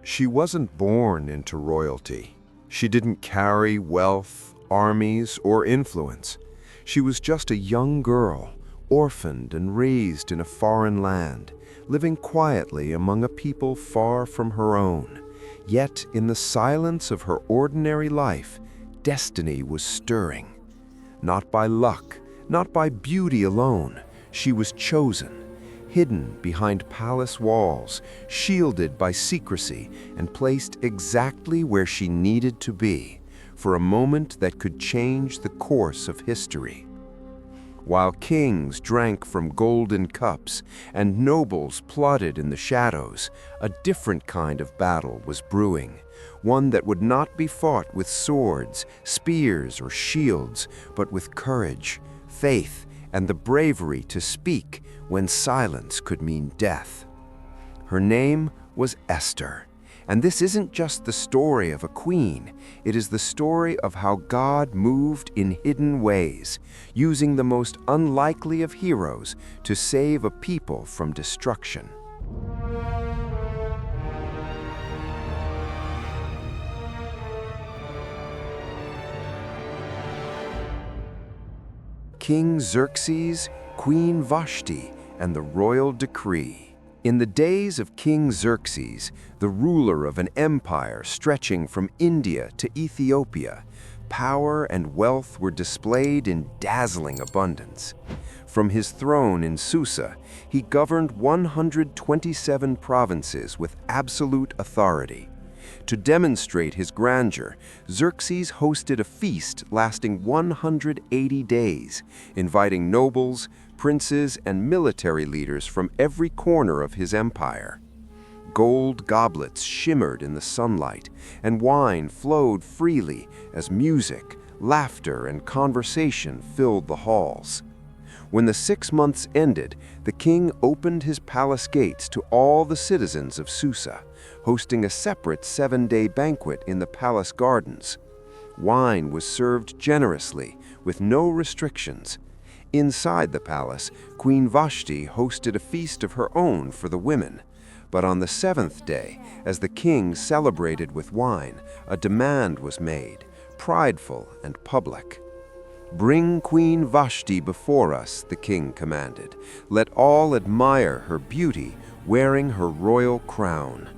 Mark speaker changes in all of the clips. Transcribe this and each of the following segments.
Speaker 1: She wasn't born into royalty. She didn't carry wealth, armies, or influence. She was just a young girl, orphaned and raised in a foreign land, living quietly among a people far from her own. Yet, in the silence of her ordinary life, destiny was stirring. Not by luck, not by beauty alone, she was chosen. Hidden behind palace walls, shielded by secrecy, and placed exactly where she needed to be, for a moment that could change the course of history. While kings drank from golden cups and nobles plotted in the shadows, a different kind of battle was brewing, one that would not be fought with swords, spears, or shields, but with courage, faith, and the bravery to speak when silence could mean death. Her name was Esther, and this isn't just the story of a queen, it is the story of how God moved in hidden ways, using the most unlikely of heroes to save a people from destruction. King Xerxes, Queen Vashti, and the royal decree. In the days of King Xerxes, the ruler of an empire stretching from India to Ethiopia, power and wealth were displayed in dazzling abundance. From his throne in Susa, he governed 127 provinces with absolute authority. To demonstrate his grandeur, Xerxes hosted a feast lasting 180 days, inviting nobles, princes, and military leaders from every corner of his empire. Gold goblets shimmered in the sunlight, and wine flowed freely as music, laughter, and conversation filled the halls. When the 6 months ended, the king opened his palace gates to all the citizens of Susa, hosting a separate 7-day banquet in the palace gardens. Wine was served generously, with no restrictions. Inside the palace, Queen Vashti hosted a feast of her own for the women. But on the 7th day, as the king celebrated with wine, a demand was made, prideful and public. "Bring Queen Vashti before us," the king commanded. "Let all admire her beauty, wearing her royal crown."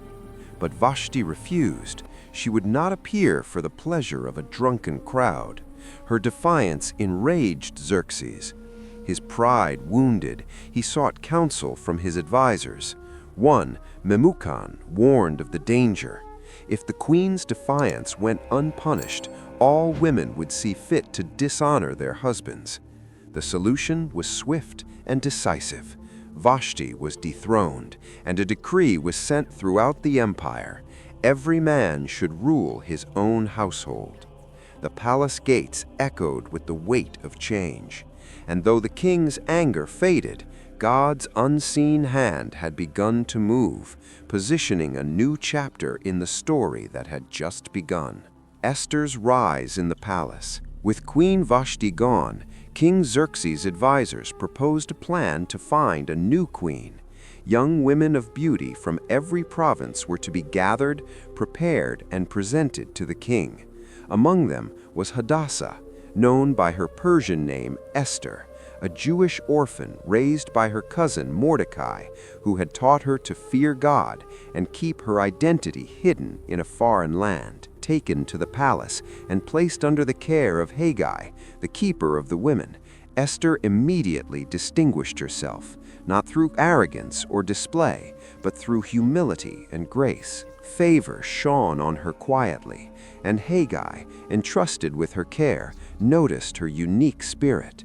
Speaker 1: But Vashti refused. She would not appear for the pleasure of a drunken crowd. Her defiance enraged Xerxes. His pride wounded, he sought counsel from his advisors. One, Memucan, warned of the danger. If the queen's defiance went unpunished, all women would see fit to dishonor their husbands. The solution was swift and decisive. Vashti was dethroned, and a decree was sent throughout the empire. Every man should rule his own household. The palace gates echoed with the weight of change. And though the king's anger faded, God's unseen hand had begun to move, positioning a new chapter in the story that had just begun. Esther's rise in the palace. With Queen Vashti gone, King Xerxes' advisors proposed a plan to find a new queen. Young women of beauty from every province were to be gathered, prepared, and presented to the king. Among them was Hadassah, known by her Persian name Esther, a Jewish orphan raised by her cousin Mordecai, who had taught her to fear God and keep her identity hidden in a foreign land. Taken to the palace and placed under the care of Haggai, the keeper of the women, Esther immediately distinguished herself, not through arrogance or display, but through humility and grace. Favor shone on her quietly, and Haggai, entrusted with her care, noticed her unique spirit.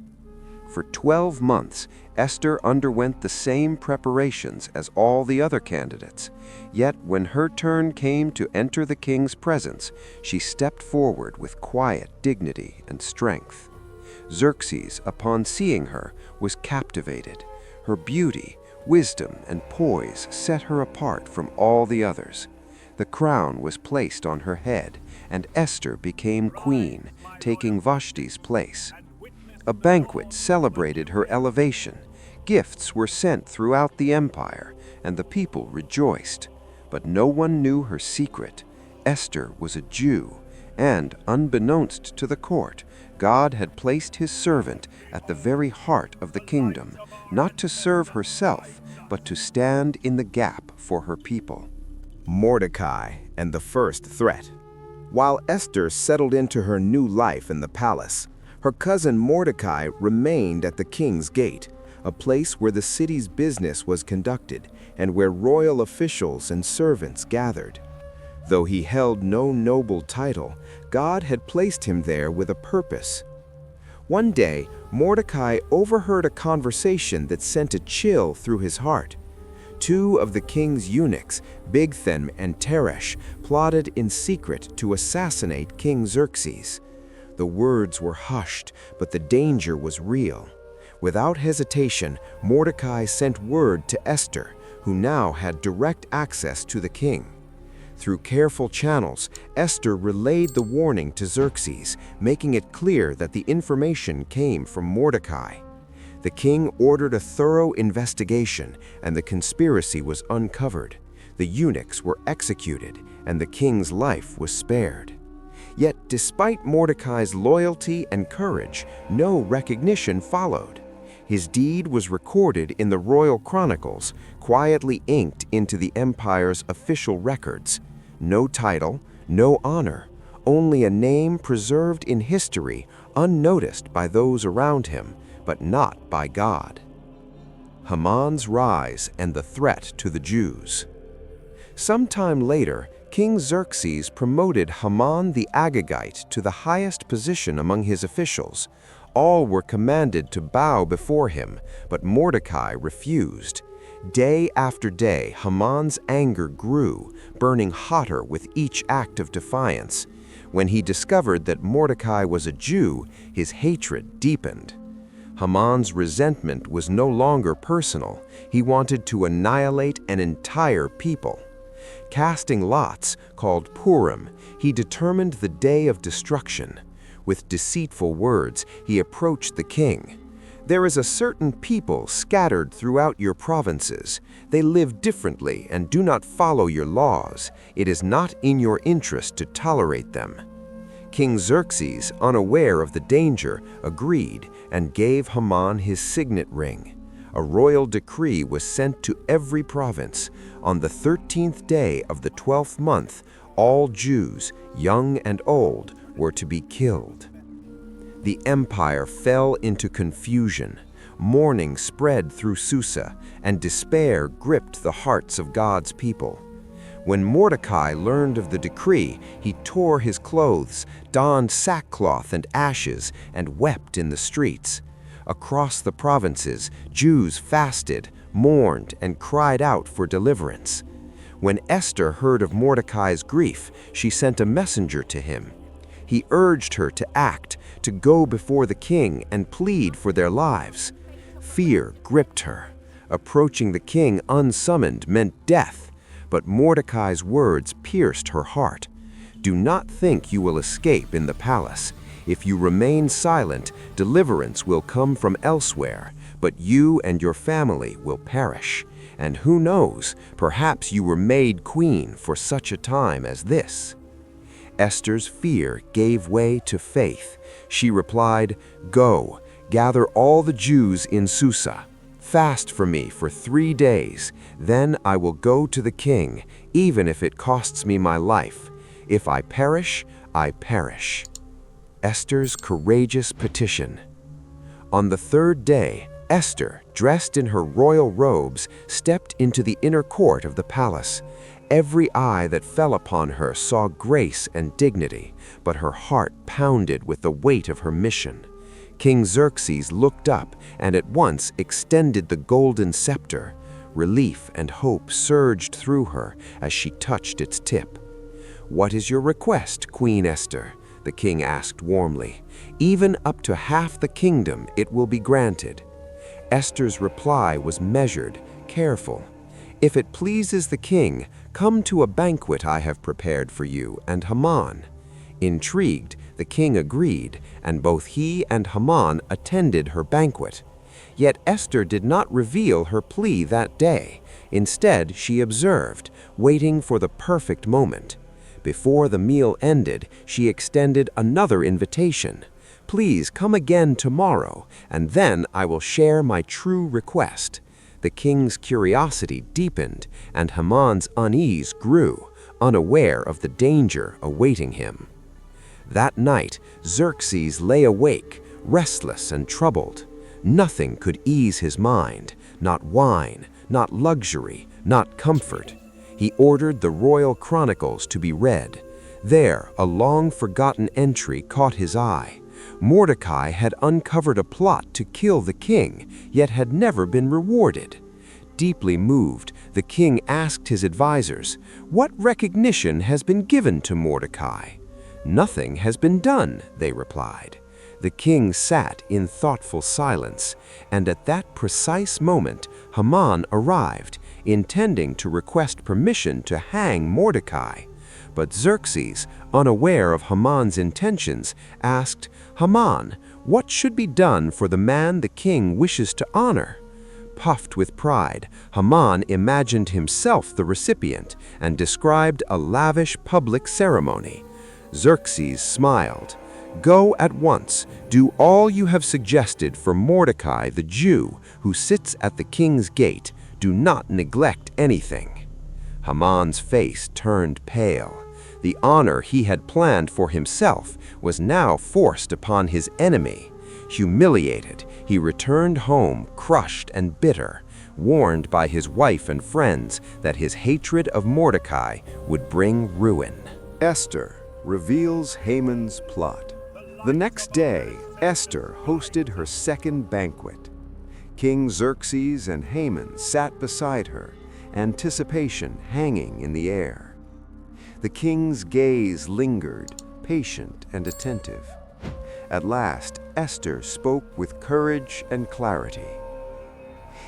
Speaker 1: For 12 months, Esther underwent the same preparations as all the other candidates. Yet when her turn came to enter the king's presence, she stepped forward with quiet dignity and strength. Xerxes, upon seeing her, was captivated. Her beauty, wisdom, and poise set her apart from all the others. The crown was placed on her head, and Esther became queen, taking Vashti's place. A banquet celebrated her elevation. Gifts were sent throughout the empire, and the people rejoiced. But no one knew her secret. Esther was a Jew, and, unbeknownst to the court, God had placed his servant at the very heart of the kingdom, not to serve herself, but to stand in the gap for her people.
Speaker 2: Mordecai and the first threat. While Esther settled into her new life in the palace, her cousin Mordecai remained at the king's gate, a place where the city's business was conducted and where royal officials and servants gathered. Though he held no noble title, God had placed him there with a purpose. One day, Mordecai overheard a conversation that sent a chill through his heart. Two of the king's eunuchs, Bigthan and Teresh, plotted in secret to assassinate King Xerxes. The words were hushed, but the danger was real. Without hesitation, Mordecai sent word to Esther, who now had direct access to the king. Through careful channels, Esther relayed the warning to Xerxes, making it clear that the information came from Mordecai. The king ordered a thorough investigation, and the conspiracy was uncovered. The eunuchs were executed, and the king's life was spared. Yet, despite Mordecai's loyalty and courage, no recognition followed. His deed was recorded in the royal chronicles, quietly inked into the empire's official records. No title, no honor, only a name preserved in history, unnoticed by those around him, but not by God. Haman's rise and the threat to the Jews. Sometime later, King Xerxes promoted Haman the Agagite to the highest position among his officials. All were commanded to bow before him, but Mordecai refused. Day after day, Haman's anger grew, burning hotter with each act of defiance. When he discovered that Mordecai was a Jew, his hatred deepened. Haman's resentment was no longer personal. He wanted to annihilate an entire people. Casting lots, called Purim, he determined the day of destruction. With deceitful words, he approached the king. "There is a certain people scattered throughout your provinces. They live differently and do not follow your laws. It is not in your interest to tolerate them." King Xerxes, unaware of the danger, agreed and gave Haman his signet ring. A royal decree was sent to every province. On the 13th day of the 12th month, all Jews, young and old, were to be killed. The empire fell into confusion. Mourning spread through Susa, and despair gripped the hearts of God's people. When Mordecai learned of the decree, he tore his clothes, donned sackcloth and ashes, and wept in the streets. Across the provinces, Jews fasted, mourned, and cried out for deliverance. When Esther heard of Mordecai's grief, she sent a messenger to him. He urged her to act, to go before the king and plead for their lives. Fear gripped her. Approaching the king unsummoned meant death, but Mordecai's words pierced her heart. "Do not think you will escape in the palace. If you remain silent, deliverance will come from elsewhere, but you and your family will perish. And who knows, perhaps you were made queen for such a time as this." Esther's fear gave way to faith. She replied, "Go, gather all the Jews in Susa. Fast for me for 3 days. Then I will go to the king, even if it costs me my life. If I perish, I perish." Esther's courageous petition. On the 3rd day, Esther, dressed in her royal robes, stepped into the inner court of the palace. Every eye that fell upon her saw grace and dignity, but her heart pounded with the weight of her mission. King Xerxes looked up and at once extended the golden scepter. Relief and hope surged through her as she touched its tip. "What is your request, Queen Esther?" the king asked warmly. "Even up to half the kingdom it will be granted." Esther's reply was measured, careful. "If it pleases the king, come to a banquet I have prepared for you and Haman." Intrigued, the king agreed, and both he and Haman attended her banquet. Yet Esther did not reveal her plea that day.
Speaker 1: Instead, she observed, waiting for the perfect moment. Before the meal ended, she extended another invitation. "Please come again tomorrow, and then I will share my true request." The king's curiosity deepened, and Haman's unease grew, unaware of the danger awaiting him. That night, Xerxes lay awake, restless and troubled. Nothing could ease his mind, not wine, not luxury, not comfort. He ordered the royal chronicles to be read. There, a long-forgotten entry caught his eye. Mordecai had uncovered a plot to kill the king, yet had never been rewarded. Deeply moved, the king asked his advisors, "What recognition has been given to Mordecai?" "Nothing has been done," they replied. The king sat in thoughtful silence, and at that precise moment, Haman arrived, intending to request permission to hang Mordecai. But Xerxes, unaware of Haman's intentions, asked, "Haman, what should be done for the man the king wishes to honor?" Puffed with pride, Haman imagined himself the recipient and described a lavish public ceremony. Xerxes smiled. "Go at once, do all you have suggested for Mordecai the Jew, who sits at the king's gate. Do not neglect anything." Haman's face turned pale. The honor he had planned for himself was now forced upon his enemy. Humiliated, he returned home crushed and bitter, warned by his wife and friends that his hatred of Mordecai would bring ruin.
Speaker 2: Esther reveals Haman's plot. The next day, Esther hosted her second banquet. King Xerxes and Haman sat beside her, anticipation hanging in the air. The king's gaze lingered, patient and attentive. At last, Esther spoke with courage and clarity.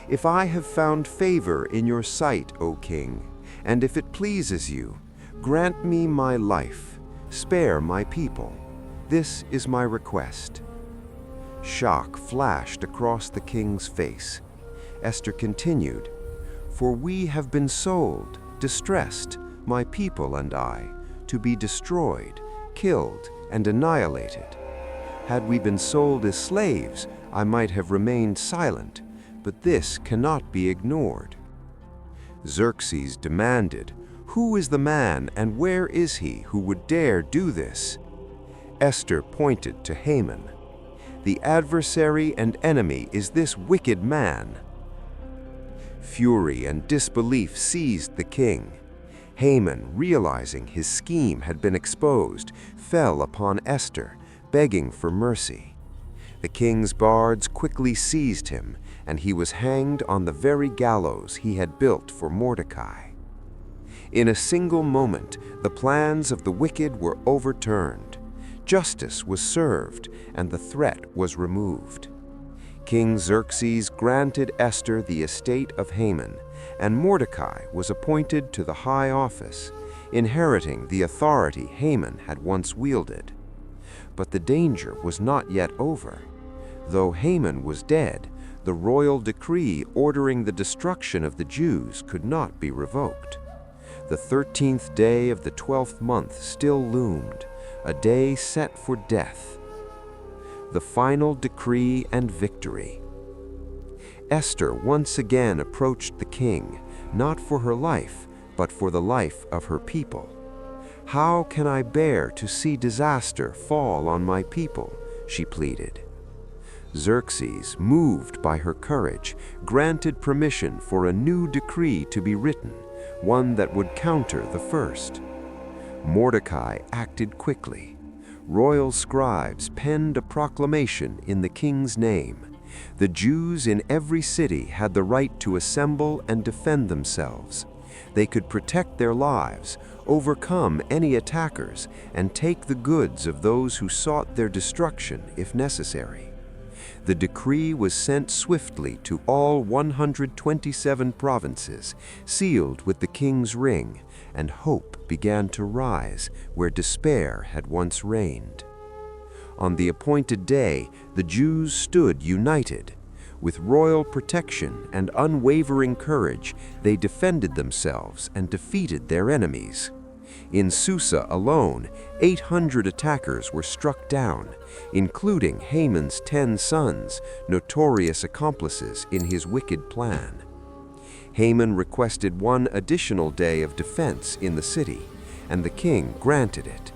Speaker 2: "If I have found favor in your sight, O king, and if it pleases you, grant me my life, spare my people. This is my request." Shock flashed across the king's face. Esther continued, "For we have been sold, distressed, my people and I, to be destroyed, killed, and annihilated. Had we been sold as slaves, I might have remained silent, but this cannot be ignored." Xerxes demanded, "Who is the man and where is he who would dare do this?" Esther pointed to Haman. "The adversary and enemy is this wicked man." Fury and disbelief seized the king. Haman, realizing his scheme had been exposed, fell upon Esther, begging for mercy. The king's guards quickly seized him, and he was hanged on the very gallows he had built for Mordecai. In a single moment, the plans of the wicked were overturned. Justice was served, and the threat was removed. King Xerxes granted Esther the estate of Haman, and Mordecai was appointed to the high office, inheriting the authority Haman had once wielded. But the danger was not yet over. Though Haman was dead, the royal decree ordering the destruction of the Jews could not be revoked. The 13th day of the 12th month still loomed, a day set for death. The final decree and victory. Esther once again approached the king, not for her life, but for the life of her people. "How can I bear to see disaster fall on my people?" she pleaded. Xerxes, moved by her courage, granted permission for a new decree to be written, one that would counter the first. Mordecai acted quickly. Royal scribes penned a proclamation in the king's name. The Jews in every city had the right to assemble and defend themselves. They could protect their lives, overcome any attackers, and take the goods of those who sought their destruction if necessary. The decree was sent swiftly to all 127 provinces, sealed with the king's ring, and hope began to rise where despair had once reigned. On the appointed day, the Jews stood united.
Speaker 1: With royal protection and unwavering courage, they defended themselves and defeated their enemies. In Susa alone, 800 attackers were struck down, including Haman's 10 sons, notorious accomplices in his wicked plan. Haman requested one additional day of defense in the city, and the king granted it.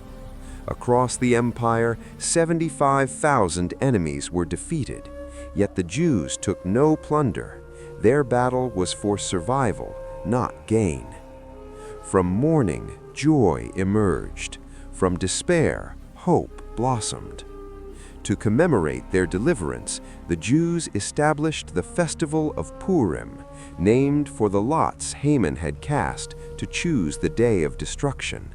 Speaker 1: Across the empire, 75,000 enemies were defeated, yet the Jews took no plunder. Their battle was for survival, not gain. From mourning, joy emerged. From despair, hope blossomed. To commemorate their deliverance, the Jews established the festival of Purim, named for the lots Haman had cast to choose the day of destruction.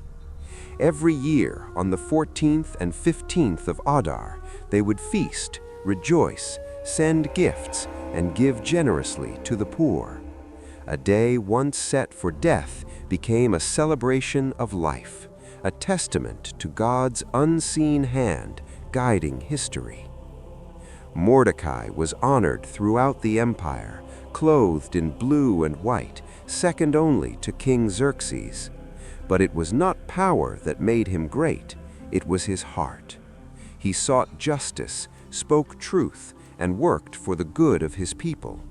Speaker 1: Every year, on the 14th and 15th of Adar, they would feast, rejoice, send gifts, and give generously to the poor. A day once set for death became a celebration of life, a testament to God's unseen hand guiding history. Mordecai was honored throughout the empire, clothed in blue and white, second only to King Xerxes. But it was not power that made him great, it was his heart. He sought justice, spoke truth, and worked for the good of his people.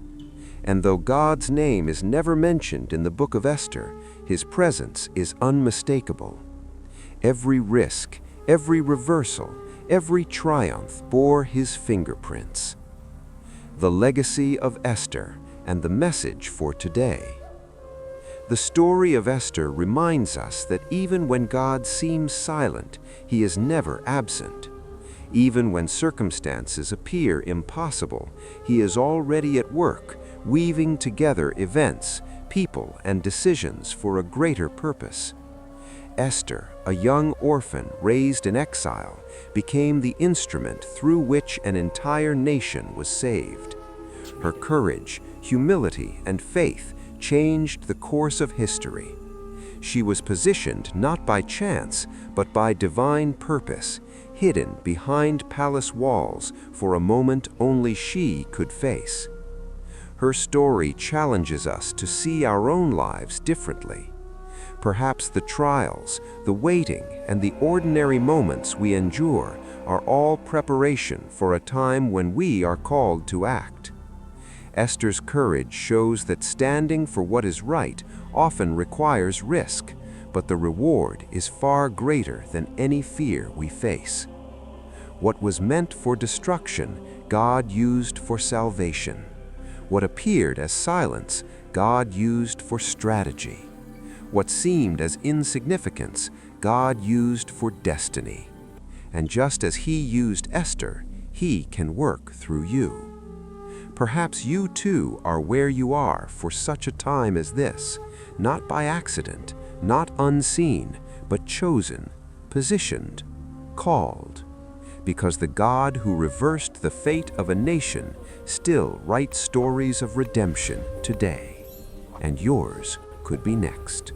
Speaker 1: And though God's name is never mentioned in the book of Esther, his presence is unmistakable. Every risk, every reversal, every triumph bore his fingerprints. The legacy of Esther and the message for today. The story of Esther reminds us that even when God seems silent, he is never absent. Even when circumstances appear impossible, he is already at work, weaving together events, people, and decisions for a greater purpose. Esther, a young orphan raised in exile, became the instrument through which an entire nation was saved. Her courage, humility, and faith changed the course of history. She was positioned not by chance, but by divine purpose, hidden behind palace walls for a moment only she could face. Her story challenges us to see our own lives differently. Perhaps the trials, the waiting, and the ordinary moments we endure are all preparation for a time when we are called to act. Esther's courage shows that standing for what is right often requires risk, but the reward is far greater than any fear we face. What was meant for destruction, God used for salvation. What appeared as silence, God used for strategy. What seemed as insignificance, God used for destiny. And just as he used Esther, he can work through you. Perhaps you too are where you are for such a time as this, not by accident, not unseen, but chosen, positioned, called. Because the God who reversed the fate of a nation still writes stories of redemption today, and yours could be next.